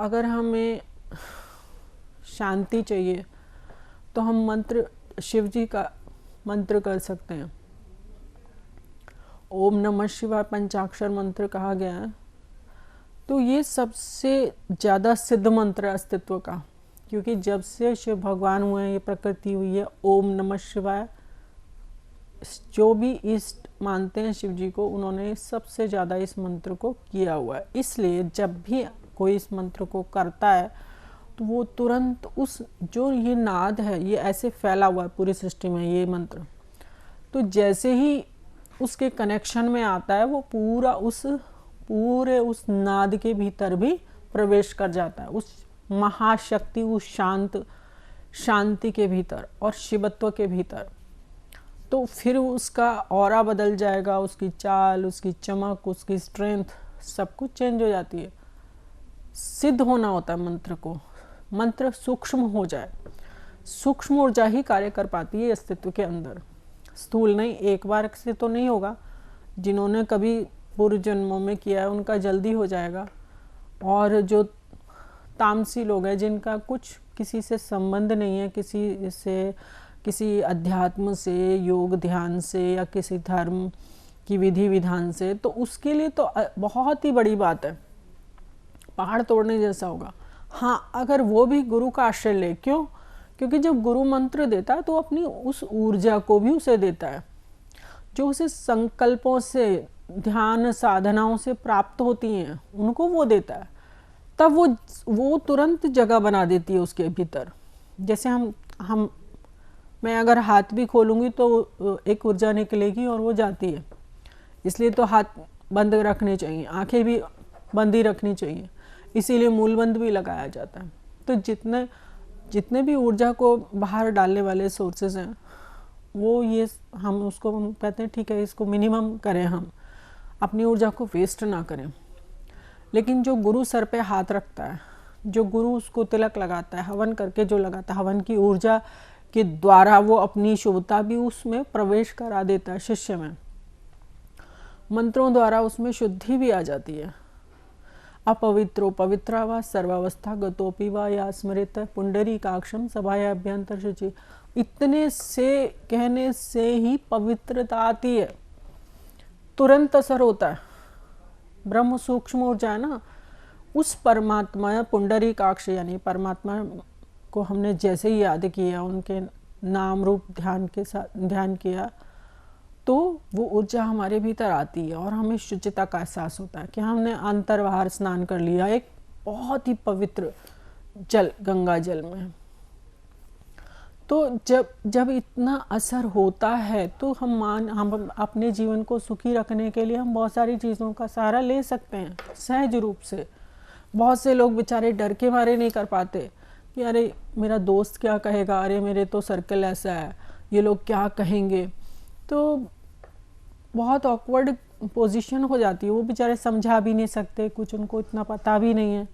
अगर हमें शांति चाहिए तो हम मंत्र, शिव जी का मंत्र कर सकते हैं। ओम नमः शिवाय पंचाक्षर मंत्र कहा गया है। तो ये सबसे ज़्यादा सिद्ध मंत्र है अस्तित्व का, क्योंकि जब से शिव भगवान हुए हैं, ये प्रकृति हुई है, ओम नमः शिवाय, जो भी ईष्ट मानते हैं शिव जी को, उन्होंने सबसे ज़्यादा इस मंत्र को किया हुआ है। इसलिए जब भी कोई इस मंत्र को करता है तो वो तुरंत उस जो ये नाद है, ये ऐसे फैला हुआ है पूरी सृष्टि में ये मंत्र, तो जैसे ही उसके कनेक्शन में आता है वो पूरे उस नाद के भीतर भी प्रवेश कर जाता है, उस महाशक्ति, उस शांति के भीतर और शिवत्व के भीतर। तो फिर उसका ऑरा बदल जाएगा, उसकी चाल, उसकी चमक, उसकी स्ट्रेंथ, सब कुछ चेंज हो जाती है। सिद्ध होना होता है मंत्र को, मंत्र सूक्ष्म हो जाए, सूक्ष्म ऊर्जा ही कार्य कर पाती है अस्तित्व के अंदर, स्थूल नहीं। एक बार से तो नहीं होगा, जिन्होंने कभी पूर्व जन्मों में किया है उनका जल्दी हो जाएगा। और जो तामसी लोग हैं, जिनका कुछ किसी से संबंध नहीं है, किसी अध्यात्म से, योग ध्यान से या किसी धर्म की विधि विधान से, तो उसके लिए तो बहुत ही बड़ी बात है, पहाड़ तोड़ने जैसा होगा। हाँ, अगर वो भी गुरु का आश्रय ले, क्यों? क्योंकि जब गुरु मंत्र देता है तो अपनी उस ऊर्जा को भी उसे देता है जो उसे संकल्पों से, ध्यान साधनाओं से प्राप्त होती हैं, उनको वो देता है। तब वो तुरंत जगह बना देती है उसके भीतर। जैसे मैं अगर हाथ भी खोलूँगी तो एक ऊर्जा निकलेगी और वो जाती है। इसलिए तो हाथ बंद रखने चाहिए, आंखें भी बंद ही रखनी चाहिए, इसीलिए मूलबंद भी लगाया जाता है। तो जितने भी ऊर्जा को बाहर डालने वाले सोर्सेज हैं, वो ये हम उसको कहते हैं ठीक है, इसको मिनिमम करें, हम अपनी ऊर्जा को वेस्ट ना करें। लेकिन जो गुरु सर पे हाथ रखता है, जो गुरु उसको तिलक लगाता है, हवन करके जो लगाता है, हवन की ऊर्जा के द्वारा वो अपनी शुभता भी उसमें प्रवेश करा देता है शिष्य में, मंत्रों द्वारा उसमें शुद्धि भी आ जाती है। अपवित्रो पवित्रा वा सर्वावस्था गतोपि वा या स्मृत पुंडरीकाक्षम सभायाभ्यंतर शुचि। इतने से कहने से ही पवित्रता आती है, तुरंत असर होता है। ब्रह्म सूक्ष्म ऊर्जा है ना, उस परमात्मा पुंडरीकाक्ष यानी परमात्मा को हमने जैसे ही याद किया, उनके नाम रूप ध्यान के साथ ध्यान किया, तो वो ऊर्जा हमारे भीतर आती है और हमें शुचिता का एहसास होता है कि हमने अंतर्बाहर स्नान कर लिया एक बहुत ही पवित्र जल, गंगा जल में। तो जब इतना असर होता है तो हम अपने जीवन को सुखी रखने के लिए हम बहुत सारी चीज़ों का सहारा ले सकते हैं सहज रूप से। बहुत से लोग बेचारे डर के मारे नहीं कर पाते कि अरे मेरा दोस्त क्या कहेगा, अरे मेरे तो सर्कल ऐसा है, ये लोग क्या कहेंगे। तो बहुत ऑकवर्ड पोजीशन हो जाती है, वो बेचारे समझा भी नहीं सकते, कुछ उनको इतना पता भी नहीं है।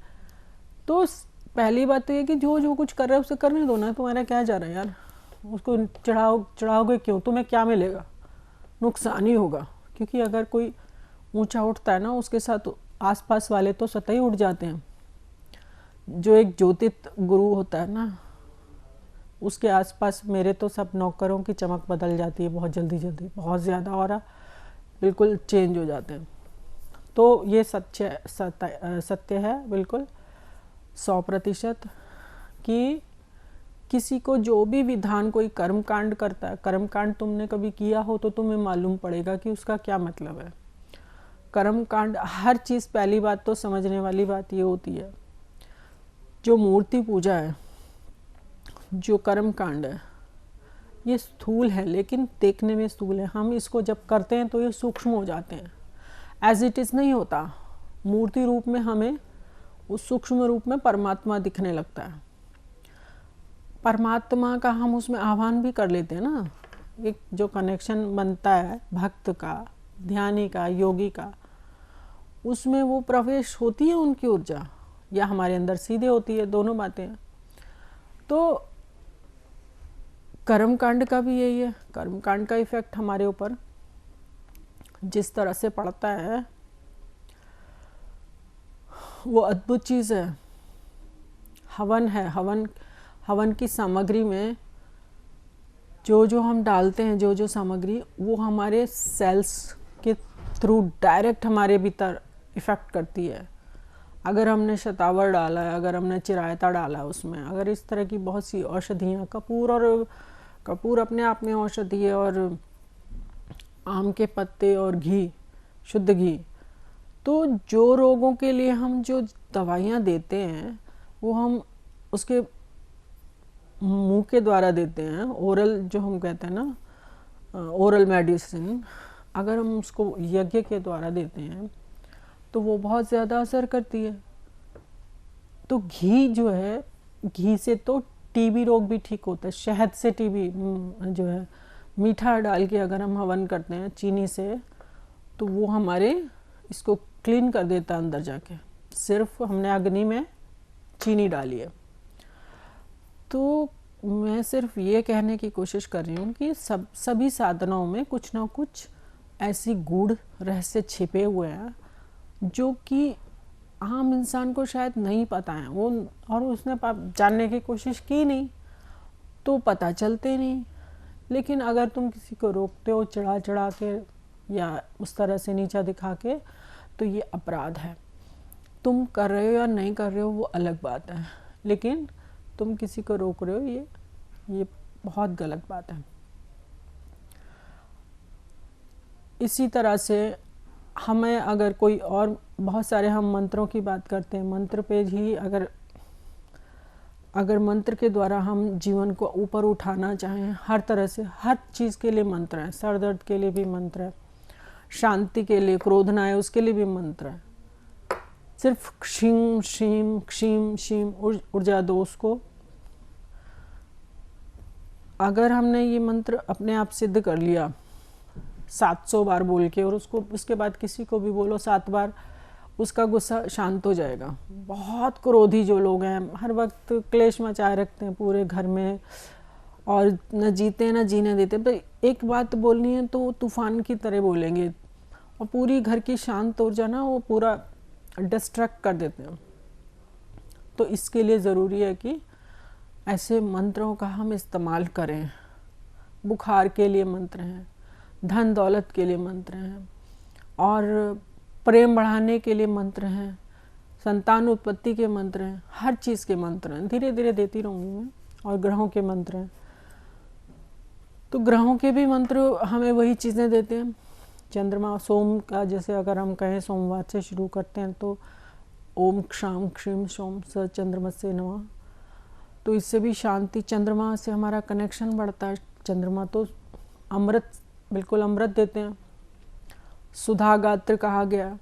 तो पहली बात तो ये कि जो कुछ कर रहा है उसे करने दो ना, तुम्हारा क्या जा रहा है यार, उसको चढ़ाओगे क्यों, तुम्हें क्या मिलेगा, नुकसान ही होगा। क्योंकि अगर कोई ऊंचा उठता है ना, उसके साथ आसपास वाले तो सतह ही उठ जाते हैं। जो एक ज्योतित गुरु होता है ना, उसके आसपास मेरे तो सब नौकरों की चमक बदल जाती है बहुत जल्दी, बहुत ज़्यादा, और बिल्कुल चेंज हो जाते हैं। तो ये सत्य है बिल्कुल 100% कि किसी को जो भी विधान, कोई कर्मकांड करता है, कर्मकांड तुमने कभी किया हो तो तुम्हें मालूम पड़ेगा कि उसका क्या मतलब है। कर्मकांड, हर चीज़, पहली बात तो समझने वाली बात ये होती है, जो मूर्ति पूजा है, जो कर्मकांड है, ये स्थूल है, लेकिन देखने में स्थूल है। हम इसको जब करते हैं तो ये सूक्ष्म हो जाते हैं, एज इट इज़ नहीं होता। मूर्ति रूप में हमें उस सूक्ष्म रूप में परमात्मा दिखने लगता है। परमात्मा का हम उसमें आह्वान भी कर लेते हैं ना, एक जो कनेक्शन बनता है भक्त का, ध्यानी का, योगी का, उसमें वो प्रवेश होती है उनकी ऊर्जा, या हमारे अंदर सीधे होती है, दोनों बातें हैं। तो कर्मकांड का भी यही है, कर्मकांड का इफेक्ट हमारे ऊपर जिस तरह से पड़ता है वो अद्भुत चीज़ है। हवन है, हवन की सामग्री में जो जो हम डालते हैं, जो जो सामग्री, वो हमारे सेल्स के थ्रू डायरेक्ट हमारे भीतर इफ़ेक्ट करती है। अगर हमने शतावर डाला है, अगर हमने चिरायता डाला है उसमें, अगर इस तरह की बहुत सी औषधियाँ, कपूर अपने आप में औषधि है, और आम के पत्ते और घी, शुद्ध घी, तो जो रोगों के लिए हम जो दवाइयाँ देते हैं वो हम उसके मुंह के द्वारा देते हैं, ओरल जो हम कहते हैं ना, ओरल मेडिसिन, अगर हम उसको यज्ञ के द्वारा देते हैं तो वो बहुत ज़्यादा असर करती है। तो घी जो है, घी से तो टीबी रोग भी ठीक होता है। शहद से टीबी जो है, मीठा डाल के अगर हम हवन करते हैं चीनी से, तो वो हमारे इसको क्लीन कर देता है अंदर जाके। सिर्फ हमने अग्नि में चीनी डाली है। तो मैं सिर्फ ये कहने की कोशिश कर रही हूँ कि सभी साधनाओं में कुछ ना कुछ ऐसी गूढ़ रहस्य छिपे हुए हैं जो कि आम इंसान को शायद नहीं पता है, वो, और उसने जानने की कोशिश की नहीं तो पता चलते नहीं। लेकिन अगर तुम किसी को रोकते हो चढ़ा के या उस तरह से नीचा दिखा के, तो ये अपराध है। तुम कर रहे हो या नहीं कर रहे हो वो अलग बात है, लेकिन तुम किसी को रोक रहे हो, ये बहुत गलत बात है। इसी तरह से हमें अगर कोई और, बहुत सारे हम मंत्रों की बात करते हैं, मंत्र पे ही अगर मंत्र के द्वारा हम जीवन को ऊपर उठाना चाहें, हर तरह से, हर चीज़ के लिए मंत्र है। सर दर्द के लिए भी मंत्र है, शांति के लिए, क्रोध ना आए उसके लिए भी मंत्र है। सिर्फ क्षीम शीम क्षीम शीम ऊर्जा दो उसको। अगर हमने ये मंत्र अपने आप सिद्ध कर लिया 700 बार बोल के, और उसके बाद किसी को भी बोलो 7 बार, उसका गुस्सा शांत हो जाएगा। बहुत क्रोधी जो लोग हैं, हर वक्त क्लेश मचाए रखते हैं पूरे घर में, और न जीते न जीने देते, तो एक बात बोलनी है तो तूफान की तरह बोलेंगे, और पूरी घर की शांत ऊर्जा ना वो पूरा डिस्ट्रैक्ट कर देते हैं। तो इसके लिए ज़रूरी है कि ऐसे मंत्रों का हम इस्तेमाल करें। बुखार के लिए मंत्र हैं, धन दौलत के लिए मंत्र हैं, और प्रेम बढ़ाने के लिए मंत्र हैं, संतान उत्पत्ति के मंत्र हैं, हर चीज़ के मंत्र हैं। धीरे धीरे देती रहूँगी मैं। और ग्रहों के मंत्र हैं, तो ग्रहों के भी मंत्र हमें वही चीज़ें देते हैं। चंद्रमा, सोम का जैसे अगर हम कहें सोमवार से शुरू करते हैं तो ओम क्षाम क्षीम सोम स चंद्रमसे नमः, तो इससे भी शांति, चंद्रमा से हमारा कनेक्शन बढ़ता है। चंद्रमा तो अमृत, बिल्कुल अमृत देते हैं। सुधा गात्र कहा गया,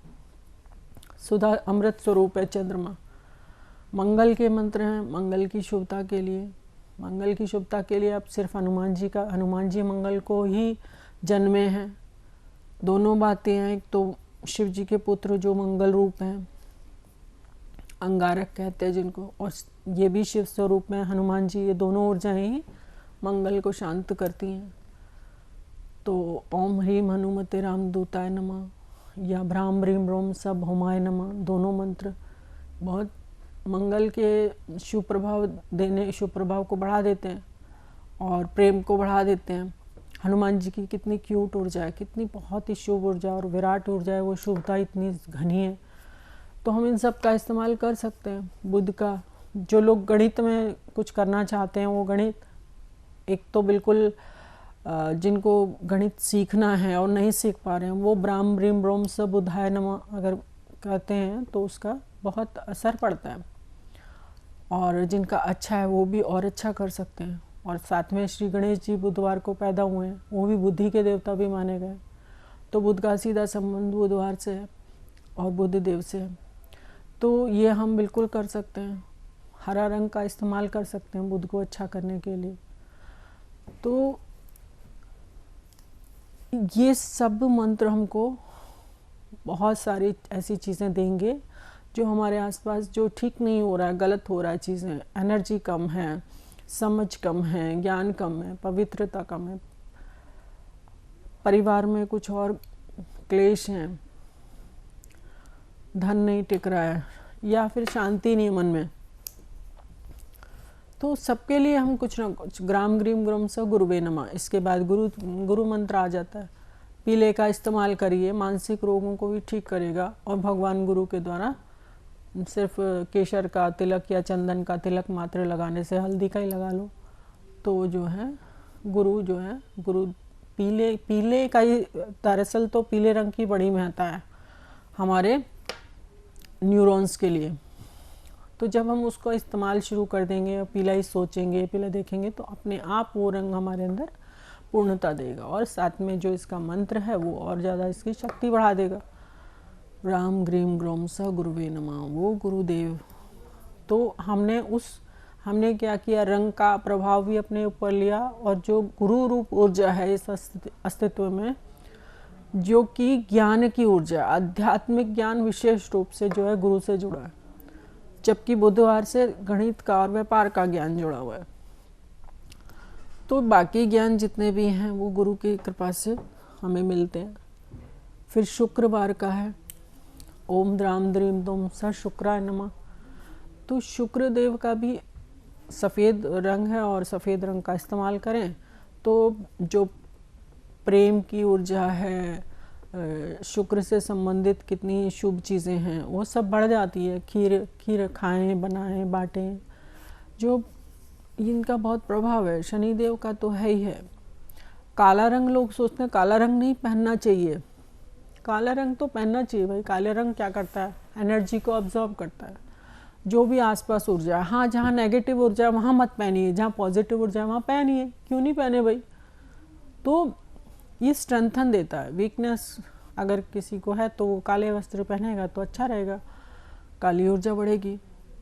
सुधा अमृत स्वरूप है चंद्रमा। मंगल के मंत्र हैं, मंगल की शुभता के लिए। मंगल की शुभता के लिए अब सिर्फ हनुमान जी मंगल को ही जन्मे हैं। दोनों बातें हैं, एक तो शिव जी के पुत्र जो मंगल रूप हैं, अंगारक कहते हैं जिनको, और ये भी शिव स्वरूप में हनुमान जी, ये दोनों ऊर्जाएं ही मंगल को शांत करती हैं। तो ओम ह्रीम हनुमते रामदूताय नमः या भ्राम ह्रीम रोम सब हुमाय नमः, दोनों मंत्र बहुत मंगल के शुभ प्रभाव को बढ़ा देते हैं और प्रेम को बढ़ा देते हैं। हनुमान जी की कितनी क्यूट ऊर्जा है, कितनी बहुत ही शुभ ऊर्जा और विराट ऊर्जा है, वो शुभता इतनी घनी है। तो हम इन सब का इस्तेमाल कर सकते हैं। बुध का, जो लोग गणित में कुछ करना चाहते हैं, वो गणित, एक तो बिल्कुल जिनको गणित सीखना है और नहीं सीख पा रहे हैं, वो ब्राह्म ब्रीम ब्रोम स बुधाय नमः अगर कहते हैं तो उसका बहुत असर पड़ता है। और जिनका अच्छा है वो भी और अच्छा कर सकते हैं। और साथ में श्री गणेश जी बुधवार को पैदा हुए हैं, वो भी बुद्धि के देवता भी माने गए। तो बुध का सीधा संबंध बुधवार से है और बुध देव से है। तो ये हम बिल्कुल कर सकते हैं। हरा रंग का इस्तेमाल कर सकते हैं बुध को अच्छा करने के लिए। तो ये सब मंत्र हमको बहुत सारी ऐसी चीज़ें देंगे जो हमारे आसपास जो ठीक नहीं हो रहा है, गलत हो रहा है चीज़ें, एनर्जी कम है, समझ कम है, ज्ञान कम है, पवित्रता कम है, परिवार में कुछ और क्लेश हैं, धन नहीं टिक रहा है, या फिर शांति नहीं मन में, तो सबके लिए हम कुछ ना कुछ ग्राम ग्रीम ग्रम स गुरुवे नमः, इसके बाद गुरु मंत्र आ जाता है। पीले का इस्तेमाल करिए, मानसिक रोगों को भी ठीक करेगा। और भगवान गुरु के द्वारा सिर्फ केसर का तिलक या चंदन का तिलक मात्र लगाने से, हल्दी का ही लगा लो तो जो है गुरु पीले का ही, दरअसल तो पीले रंग की बड़ी महत्ता है हमारे न्यूरॉन्स के लिए। तो जब हम उसको इस्तेमाल शुरू कर देंगे, पीला ही सोचेंगे, पीला देखेंगे, तो अपने आप वो रंग हमारे अंदर पूर्णता देगा। और साथ में जो इसका मंत्र है वो और ज़्यादा इसकी शक्ति बढ़ा देगा। राम ग्रीम ग्रोम स गुरुवे नमः, वो गुरुदेव। तो हमने क्या किया, रंग का प्रभाव भी अपने ऊपर लिया। और जो गुरु रूप ऊर्जा है इस अस्तित्व में, जो कि ज्ञान की ऊर्जा, आध्यात्मिक ज्ञान विशेष रूप से जो है गुरु से जुड़ा है, जबकि बुधवार से गणित का और व्यापार का ज्ञान जुड़ा हुआ है। तो बाकी ज्ञान जितने भी हैं वो गुरु की कृपा से हमें मिलते हैं। फिर शुक्रवार का है ओम द्राम द्रीम दोम स शुक्राय नमः। तो शुक्र देव का भी सफ़ेद रंग है और सफ़ेद रंग का इस्तेमाल करें तो जो प्रेम की ऊर्जा है, शुक्र से संबंधित कितनी शुभ चीज़ें हैं वो सब बढ़ जाती है। खीर खाएं, बनाएं, बांटें, जो इनका बहुत प्रभाव है। शनिदेव का तो है ही है। काला रंग, लोग सोचते हैं काला रंग नहीं पहनना चाहिए। काला रंग तो पहनना चाहिए भाई। काले रंग क्या करता है, एनर्जी को ऑब्जॉर्व करता है, जो भी आसपास ऊर्जा है। हाँ, जहाँ नेगेटिव ऊर्जा है वहाँ मत पहनिए, जहाँ पॉजिटिव ऊर्जा है वहाँ पहनिए। क्यों नहीं पहने भाई? तो ये स्ट्रेंथन देता है। वीकनेस अगर किसी को है तो वो काले वस्त्र पहनेगा तो अच्छा रहेगा, काली ऊर्जा बढ़ेगी।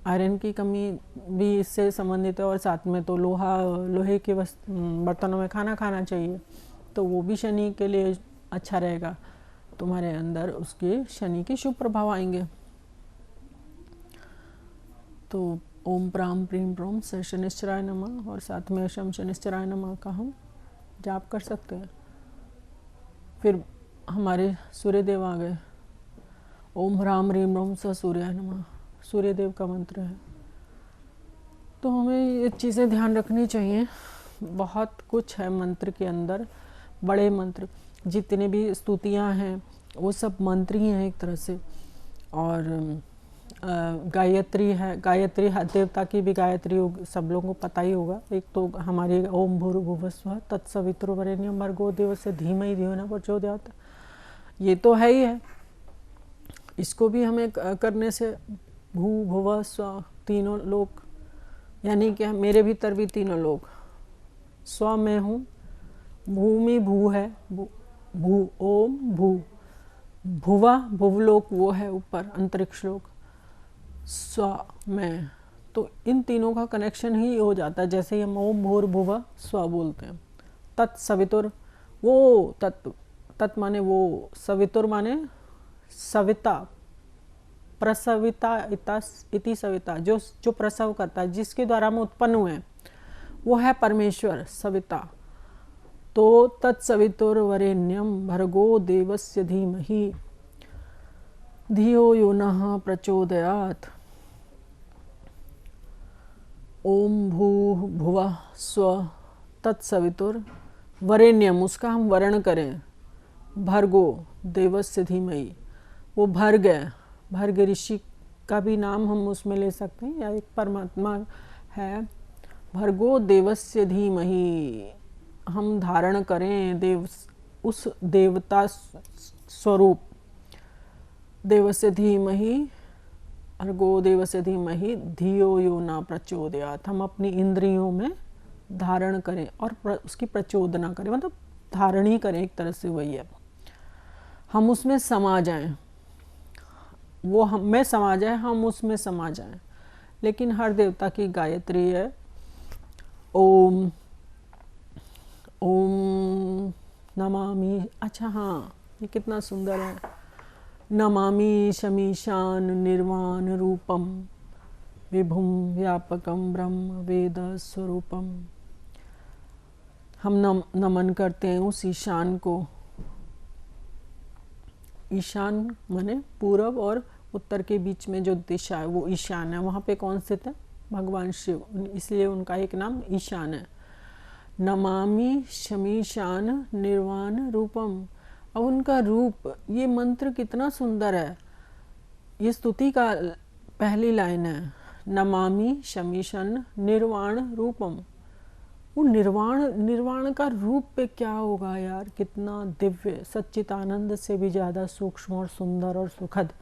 आयरन की कमी भी इससे संबंधित है। और साथ में तो लोहे के बर्तनों में खाना खाना चाहिए, तो वो भी शनि के लिए अच्छा रहेगा। तुम्हारे अंदर उसके शनि के शुभ प्रभाव आएंगे। तो ओम प्राम प्रीम प्रोम स शनिश्चराय नमः, और साथ में शम शनिश्चराय नमः का हम जाप कर सकते हैं। फिर हमारे सूर्यदेव आ गए। ओम ह्राम ह्रीम रोम स सूर्याय नमः, सूर्यदेव का मंत्र है। तो हमें ये चीज़ें ध्यान रखनी चाहिए। बहुत कुछ है मंत्र के अंदर, बड़े मंत्र जितने भी स्तुतियाँ हैं वो सब मंत्र ही हैं एक तरह से। और गायत्री है, गायत्री देवता की भी गायत्री सब लोगों को पता ही होगा। एक तो हमारी ओम भूर्भुवः स्वः तत्सवितुर्वरेण्यं भर्गो देवस्य धीमहि धियो न प्रचोदयात्, ये तो है ही है। इसको भी हमें करने से भू भुव स्व तीनों लोग, यानी क्या, मेरे भीतर भी तीनों लोग। स्व मैं हूँ, भूमि भू है, भू ओम भू, भुवा भुवलोक वो है ऊपर अंतरिक्ष लोक, स्व मैं। तो इन तीनों का कनेक्शन ही हो जाता है। जैसे हम ओम भूर्भुवः स्व बोलते हैं, तत्सवितुर, वो तत् माने वो, सवितुर माने सविता, प्रसविता इति सविता, जो प्रसव करता है, जिसके द्वारा हम उत्पन्न हुए हैं, वो है परमेश्वर सविता। तो तत्सवितुर्वरेण्यं भर्गो देवस्य धीमहि धियो यो नः प्रचोदयात्। ओम भूः भुवः स्वः तत्सवितुर्वरेण्यम, उसका हम वर्ण करें, भर्गो देवस्य धीमहि, वो भर्ग है। भर्ग ऋषि का भी नाम हम उसमें ले सकते हैं, या एक परमात्मा है। भर्गो देवस्य धीमहि, हम धारण करें देव, उस देवता स्वरूप। देवस्य धीमहि, भर्गो देवस्य धीमहि धियो यो न प्रचोदयात्, हम अपनी इंद्रियों में धारण करें और उसकी प्रचोदना करें, मतलब धारण ही करें, एक तरह से वही है। हम उसमें समा जाएं, वो हम में समा जाए, हम उसमें समा जाएं। लेकिन हर देवता की गायत्री है। ओम ओम नमामि, अच्छा हाँ, ये कितना सुंदर है। नमामि शमीशान निर्वाण रूपम विभुम व्यापकम ब्रह्म वेद स्वरूपम। हम नमन करते हैं उस ईशान को। ईशान माने पूरब और उत्तर के बीच में जो दिशा है वो ईशान है। वहाँ पे कौन स्थित है? भगवान शिव, इसलिए उनका एक नाम ईशान है। नमामि शमीशान निर्वाण रूपम। अब उनका रूप, ये मंत्र कितना सुंदर है। ये स्तुति का पहली लाइन है, नमामि शमीशन निर्वाण रूपम। वो निर्वाण का रूप पे क्या होगा यार, कितना दिव्य, सच्चिदानंद से भी ज़्यादा सूक्ष्म और सुंदर और सुखद।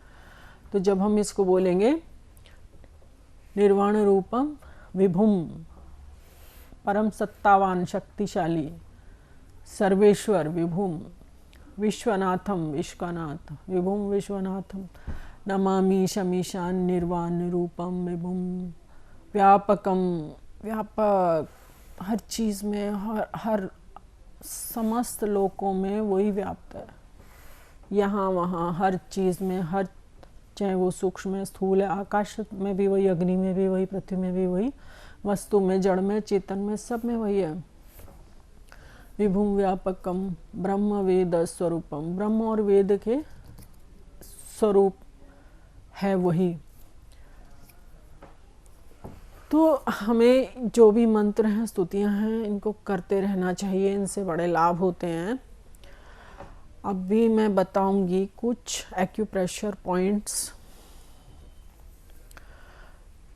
तो जब हम इसको बोलेंगे निर्वाण रूपम विभुम, परम सत्तावान शक्तिशाली, सर्वेश्वर विभुम, विश्वनाथम विश्वनाथ विभुम विश्वनाथम, नमामि शमीशान निर्वाण रूपम विभुम, व्यापकम व्यापक, हर चीज़ में, हर समस्त लोकों में वही व्याप्त है, यहाँ वहाँ हर चीज़ में, हर, चाहे वो सूक्ष्म है स्थूल है, आकाश में भी वही, अग्नि में भी वही, पृथ्वी में भी वही, वस्तु में, जड़ में, चेतन में, सब में वही है। विभुम व्यापकम ब्रह्म वेद स्वरूपम, ब्रह्म और वेद के स्वरूप है वही। तो हमें जो भी मंत्र हैं, स्तुतियां हैं, इनको करते रहना चाहिए, इनसे बड़े लाभ होते हैं। अब भी मैं बताऊंगी कुछ एक्यूप्रेशर पॉइंट्स।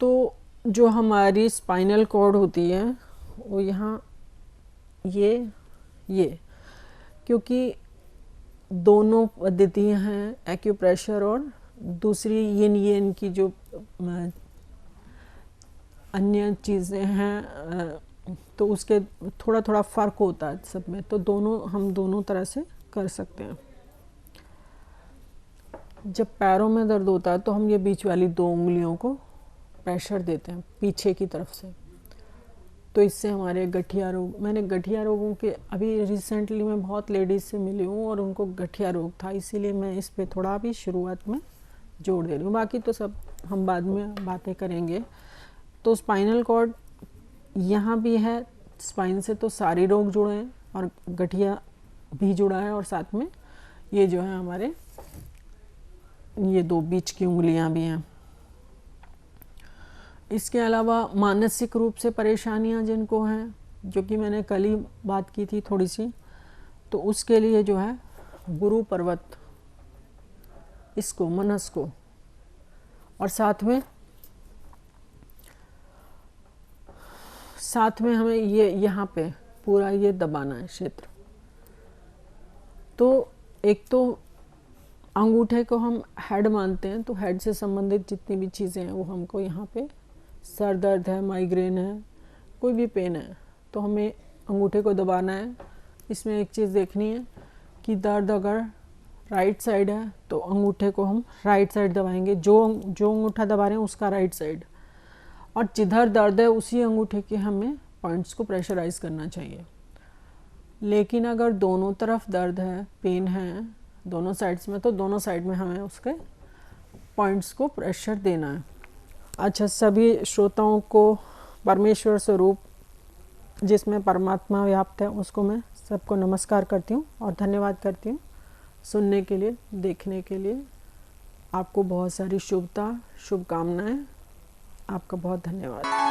तो जो हमारी स्पाइनल कॉर्ड होती है वो यहाँ ये क्योंकि दोनों पद्धतियाँ हैं, एक्यूप्रेशर और दूसरी येन की जो अन्य चीज़ें हैं, तो उसके थोड़ा थोड़ा फ़र्क होता है सब में। तो हम दोनों तरह से कर सकते हैं। जब पैरों में दर्द होता है तो हम ये बीच वाली 2 उंगलियों को प्रेशर देते हैं पीछे की तरफ से। तो इससे हमारे गठिया रोग, मैंने गठिया रोगों के अभी रिसेंटली मैं बहुत लेडीज़ से मिली हूँ और उनको गठिया रोग था, इसीलिए मैं इस पे थोड़ा भी शुरुआत में जोड़ दे रही हूँ। बाकी तो सब हम बाद में बातें करेंगे। तो स्पाइनल कॉर्ड यहाँ भी है, स्पाइन से तो सारे रोग जुड़े हैं और गठिया भी जुड़ा है, और साथ में ये जो है हमारे ये 2 बीच की उंगलियां भी हैं। इसके अलावा मानसिक रूप से परेशानियां जिनको हैं, जो कि मैंने कल ही बात की थी थोड़ी सी, तो उसके लिए जो है गुरु पर्वत, इसको मनस को, और साथ में हमें ये यहाँ पे पूरा ये दबाना है क्षेत्र। तो एक तो अंगूठे को हम हेड मानते हैं, तो हेड से संबंधित जितनी भी चीज़ें हैं वो हमको यहाँ पे, सर दर्द है, माइग्रेन है, कोई भी पेन है, तो हमें अंगूठे को दबाना है। इसमें एक चीज़ देखनी है कि दर्द अगर राइट साइड है तो अंगूठे को हम राइट साइड दबाएंगे, जो अंगूठा दबा रहे हैं उसका राइट साइड, और जिधर दर्द है उसी अंगूठे के हमें पॉइंट्स को प्रेशराइज करना चाहिए। लेकिन अगर दोनों तरफ दर्द है, पेन है दोनों साइड्स में, तो दोनों साइड में हमें उसके पॉइंट्स को प्रेशर देना है। अच्छा, सभी श्रोताओं को परमेश्वर स्वरूप जिसमें परमात्मा व्याप्त है उसको मैं सबको नमस्कार करती हूँ और धन्यवाद करती हूँ सुनने के लिए, देखने के लिए। आपको बहुत सारी शुभकामनाएं। आपका बहुत धन्यवाद।